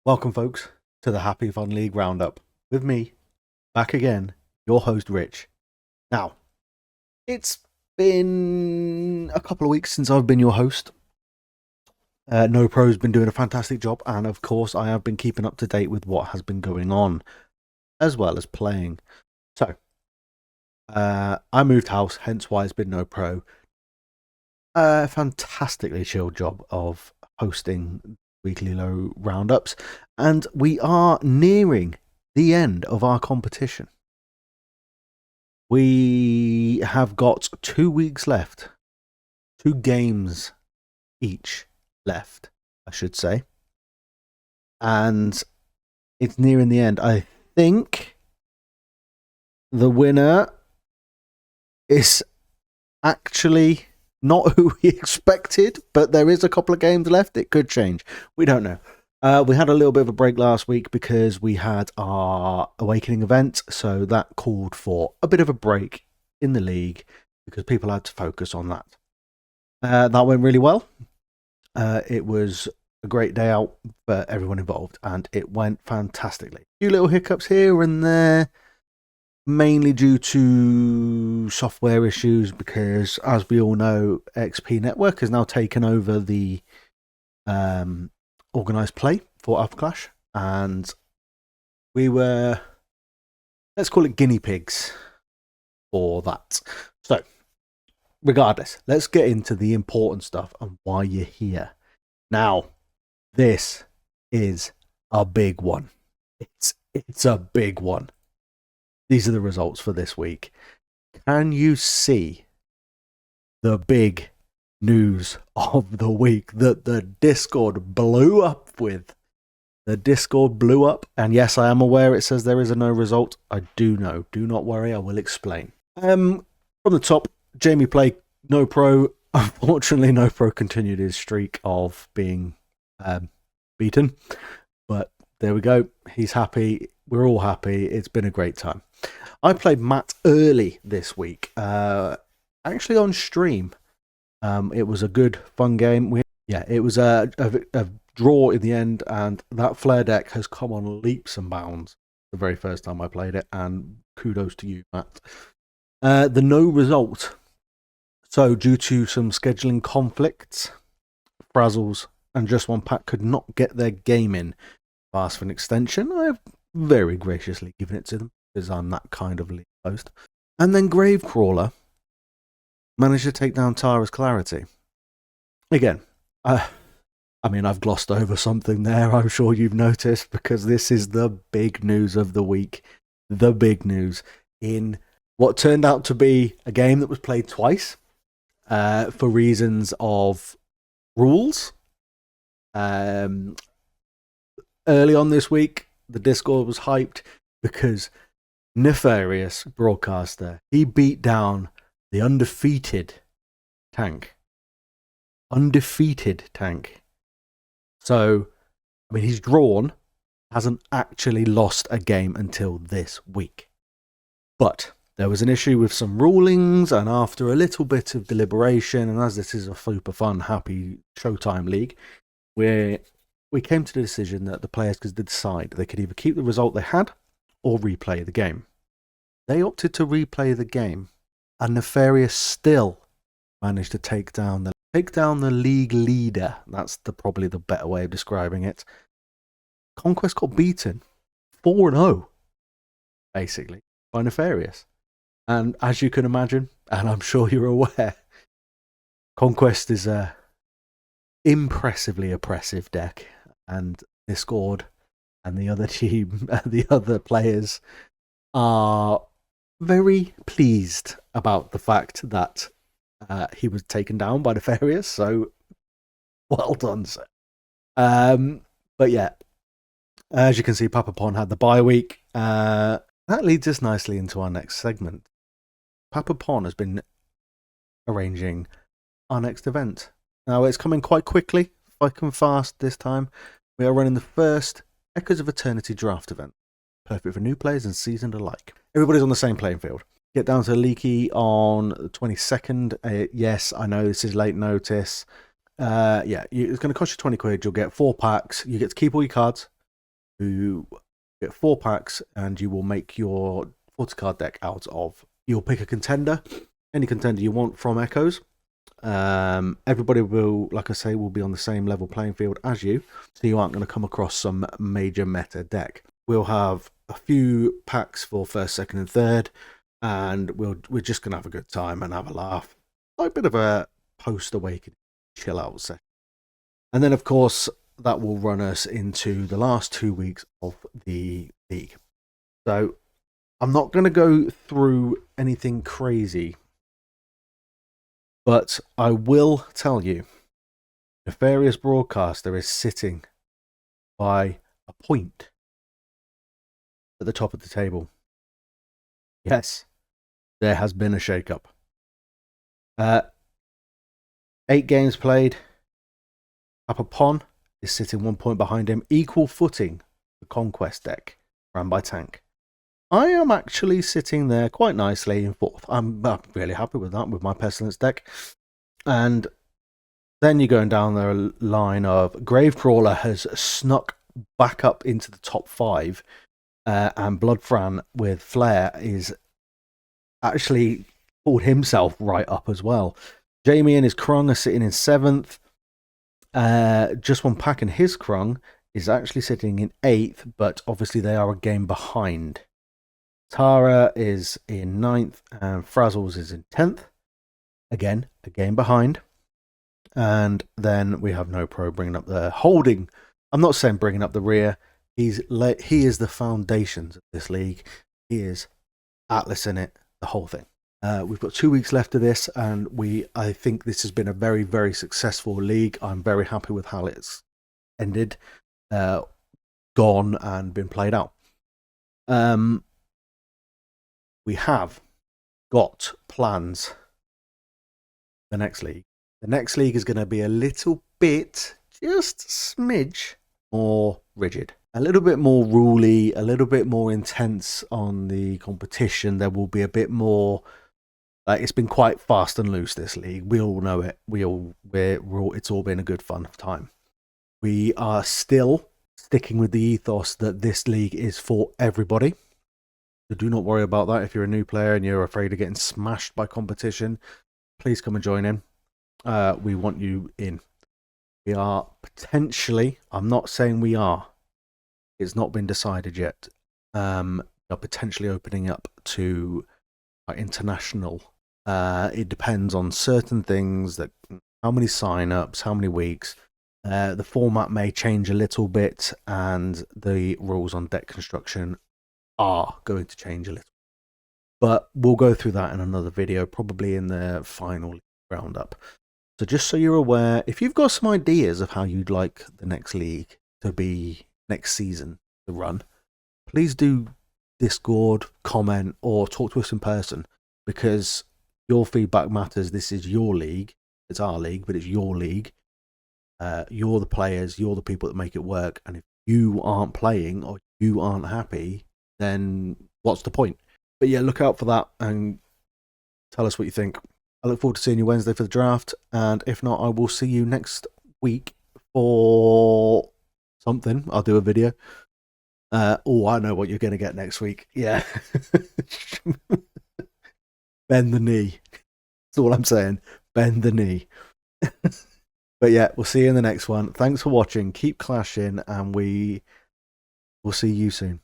Welcome, folks, to the Happy Fun League Roundup. With me, back again, your host, Rich. Now, it's been a couple of weeks since I've been your host. No Pro's been doing a fantastic job, and of course, I have been keeping up to date with what has been going on, as well as playing. So, I moved house, hence why it's been No Pro. Fantastically chilled job of hosting weekly low roundups, and we are nearing the end of our competition. We have got 2 weeks left, 2 games each left, I should say, and it's nearing the end. I think the winner is actually not who we expected, but there is a couple of games left. It could change. We don't know. We had a little bit of a break last week because we had our Awakening event, so that called for a bit of a break in the league because people had to focus on that. That went really well. It was a great day out for everyone involved, and it went fantastically. A few little hiccups here and there, mainly due to software issues, because as we all know, XP Network has now taken over the organized play for Alpha Clash, and we were, let's call it guinea pigs for that. So, regardless, let's get into the important stuff and why you're here. Now, this is a big one. It's a big one. These are the results for this week. Can you see the big news of the week that the Discord blew up with? The Discord blew up, and yes, I am aware it says there is a no result. I do know. Do not worry, I will explain. From the top, Jamie played No Pro. Unfortunately, No Pro continued his streak of being beaten, but there we go. He's happy. We're all happy. It's been a great time. I played Matt early this week, actually on stream. It was a good, fun game. It was a draw in the end, and that flare deck has come on leaps and bounds the very first time I played it, and kudos to you, Matt. The no result. So, due to some scheduling conflicts, Frazzles and Just One Pack could not get their game in. Asked for an extension. I have very graciously given it to them because I'm that kind of league host. And then Gravecrawler managed to take down Tara's Clarity. Again, I've glossed over something there, I'm sure you've noticed, because this is the big news of the week. The big news in what turned out to be a game that was played twice for reasons of rules. Early on this week, the Discord was hyped because Nefarious Broadcaster, he beat down the undefeated tank. So, he's drawn, hasn't actually lost a game until this week. But there was an issue with some rulings, and after a little bit of deliberation, and as this is a super fun, happy Showtime league, we came to the decision that the players could decide they could either keep the result they had or replay the game. They opted to replay the game, and Nefarious still managed to take down the league leader. That's probably the better way of describing it. Conquest got beaten 4-0, basically, by Nefarious. And as you can imagine, and I'm sure you're aware, Conquest is a impressively oppressive deck, and Discord and the other team, the other players are very pleased about the fact that he was taken down by Nefarious. So well done, sir. But yeah, as you can see, Papa Pon had the bye week. That leads us nicely into our next segment. Papa Pon has been arranging our next event. Now, it's coming quite quickly, quick and fast this time. We are running the first Echoes of Eternity draft event. Perfect for new players and seasoned alike. Everybody's on the same playing field. Get down to Leaky on the 22nd. Yes, I know this is late notice. It's going to cost you 20 quid. You'll get 4 packs. You get to keep all your cards. You get 4 packs, and you will make your 40 card deck out of. You'll pick a contender, any contender you want from Echoes. Everybody will, like I say, will be on the same level playing field as you, so you aren't going to come across some major meta deck. We'll have a few packs for first, second, and third, and we're just going to have a good time and have a laugh. Like a bit of a post-awakening chill out session. And then, of course, that will run us into the last 2 weeks of the league. So I'm not going to go through anything crazy, but I will tell you, Nefarious Broadcaster is sitting by a point at the top of the table. Yes, there has been a shake-up. 8 games played. Apapon is sitting 1 point behind him, equal footing the Conquest deck, ran by Tank. I am actually sitting there quite nicely in 4th. I'm really happy with that, with my Pestilence deck. And then you're going down the line of Gravecrawler has snuck back up into the top 5, and Bloodfran with Flare is actually pulled himself right up as well. Jamie and his Krung are sitting in 7th. Just One Pack and his Krung is actually sitting in 8th, but obviously they are a game behind. Tara is in 9th, and Frazzles is in 10th. Again, a game behind. And then we have No Pro bringing up the holding. I'm not saying bringing up the rear. He is the foundations of this league. He is Atlas in it, the whole thing. We've got 2 weeks left of this, and I think this has been a very, very successful league. I'm very happy with how it's ended, gone, and been played out. We have got plans for the next league. The next league is going to be a little bit, just a smidge more rigid. A little bit more ruly, a little bit more intense on the competition. There will be a bit more. It's been quite fast and loose, this league. We all know it. It's all been a good fun time. We are still sticking with the ethos that this league is for everybody. So do not worry about that. If you're a new player and you're afraid of getting smashed by competition, please come and join in. We want you in. We are potentially, I'm not saying we are, it's not been decided yet. We are potentially opening up to international. It depends on certain things, that how many sign-ups, how many weeks. The format may change a little bit, and the rules on deck construction are going to change a little. But we'll go through that in another video, probably in the final roundup. So just so you're aware, if you've got some ideas of how you'd like the next league to be, next season to run, please do Discord, comment, or talk to us in person, because your feedback matters. This is your league. It's our league, but it's your league. You're the players. You're the people that make it work. And if you aren't playing or you aren't happy, then what's the point? But yeah, look out for that and tell us what you think. I look forward to seeing you Wednesday for the draft. And if not, I will see you next week for something. I'll do a video. Oh, I know what you're going to get next week. Yeah. Bend the knee. That's all I'm saying. Bend the knee. But yeah, we'll see you in the next one. Thanks for watching. Keep clashing, and we will see you soon.